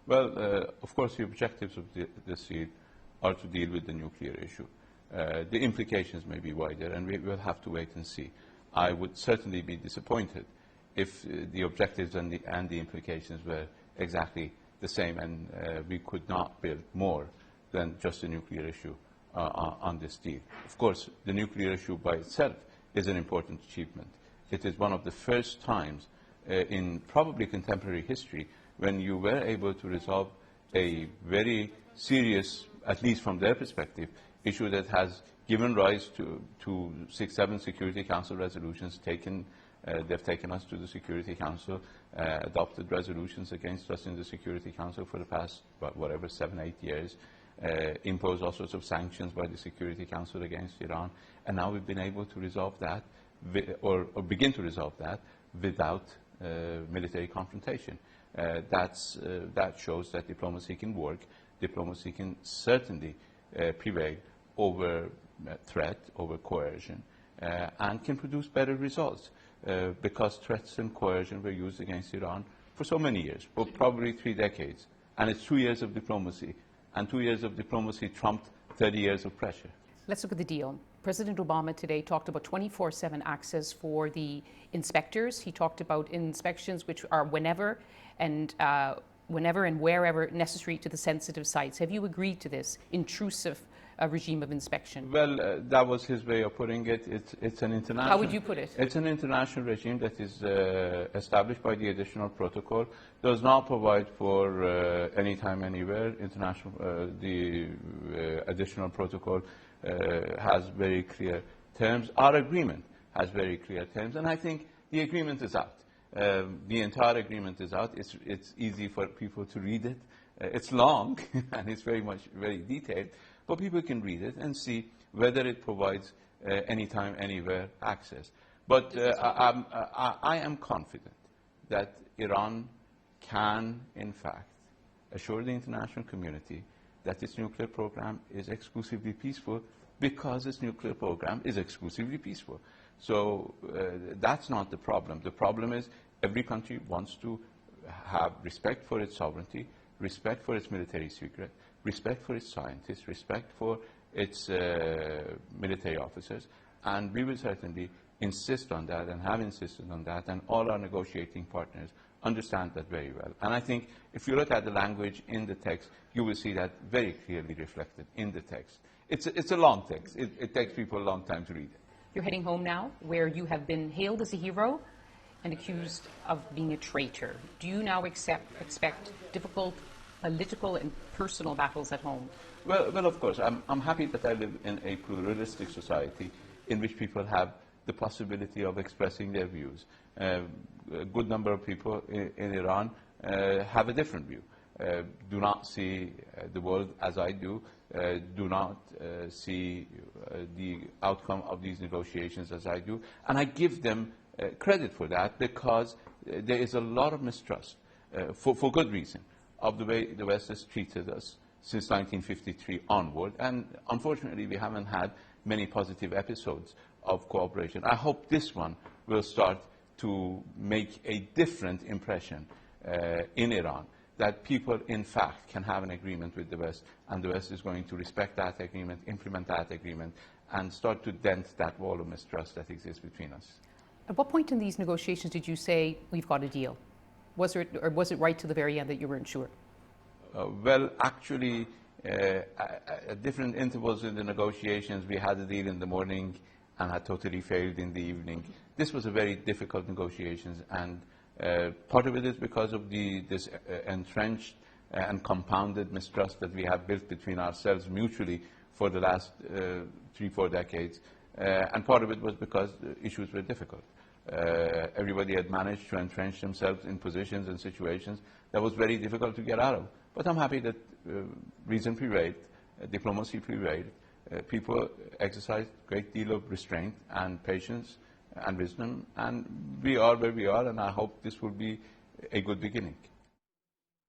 Well, of course, the objectives of this deal are to deal with the nuclear issue. The implications may be wider, and we will have to wait and see. I would certainly be disappointed if the objectives and the implications were exactly the same, and we could not build more than just a nuclear issue on this deal. Of course, the nuclear issue by itself is an important achievement. It is one of the first times in probably contemporary history when you were able to resolve a very serious, at least from their perspective, issue that has given rise to 6, 7 Security Council resolutions. They've taken us to the Security Council, adopted resolutions against us in the Security Council for the past, whatever, 7, 8 years, imposed all sorts of sanctions by the Security Council against Iran, and now we've been able to resolve that, or begin to resolve that, without military confrontation. That shows that diplomacy can work. Diplomacy can certainly prevail over threat, over coercion, and can produce better results because threats and coercion were used against Iran for so many years, for probably 3 decades. And it's 2 years of diplomacy, and 2 years of diplomacy trumped 30 years of pressure. Let's look at the deal. President Obama today talked about 24/7 access for the inspectors. He talked about inspections which are whenever and wherever necessary to the sensitive sites. Have you agreed to this intrusive regime of inspection? Well, that was his way of putting it. It's an international... How would you put it? It's an international regime that is established by the additional protocol. Does not provide for anytime, anywhere. The additional protocol has very clear terms. Our agreement has very clear terms, and I think the agreement is out. The entire agreement is out. It's easy for people to read it. It's long and it's very detailed, but people can read it and see whether it provides anytime, anywhere access. But I am confident that Iran can, in fact, assure the international community that its nuclear program is exclusively peaceful because its nuclear program is exclusively peaceful. So that's not the problem. The problem is every country wants to have respect for its sovereignty, respect for its military secret, respect for its scientists, respect for its military officers, and we will certainly insist on that and have insisted on that, and all our negotiating partners understand that very well. And I think if you look at the language in the text, you will see that very clearly reflected in the text. It's a long text. It takes people a long time to read it. You're heading home now, where you have been hailed as a hero and accused of being a traitor. Do you now expect difficult political and personal battles at home? Well, of course. I'm happy that I live in a pluralistic society in which people have the possibility of expressing their views. A good number of people in Iran have a different view, do not see the world as I do, do not see the outcome of these negotiations as I do, and I give them credit for that, because there is a lot of mistrust, for good reason, of the way the West has treated us since 1953 onward, and unfortunately we haven't had many positive episodes of cooperation. I hope this one will start to make a different impression in Iran, that people in fact can have an agreement with the West, and the West is going to respect that agreement, implement that agreement, and start to dent that wall of mistrust that exists between us. At what point in these negotiations did you say, we've got a deal? Was it right to the very end that you weren't sure? Well, actually, at different intervals in the negotiations, we had a deal in the morning and had totally failed in the evening. This was a very difficult negotiations, and part of it is because of this entrenched and compounded mistrust that we have built between ourselves mutually for the last 3-4 decades. And part of it was because the issues were difficult. Everybody had managed to entrench themselves in positions and situations that was very difficult to get out of. But I'm happy that reason prevailed, diplomacy prevailed. People exercised a great deal of restraint and patience and wisdom, and we are where we are, and I hope this will be a good beginning.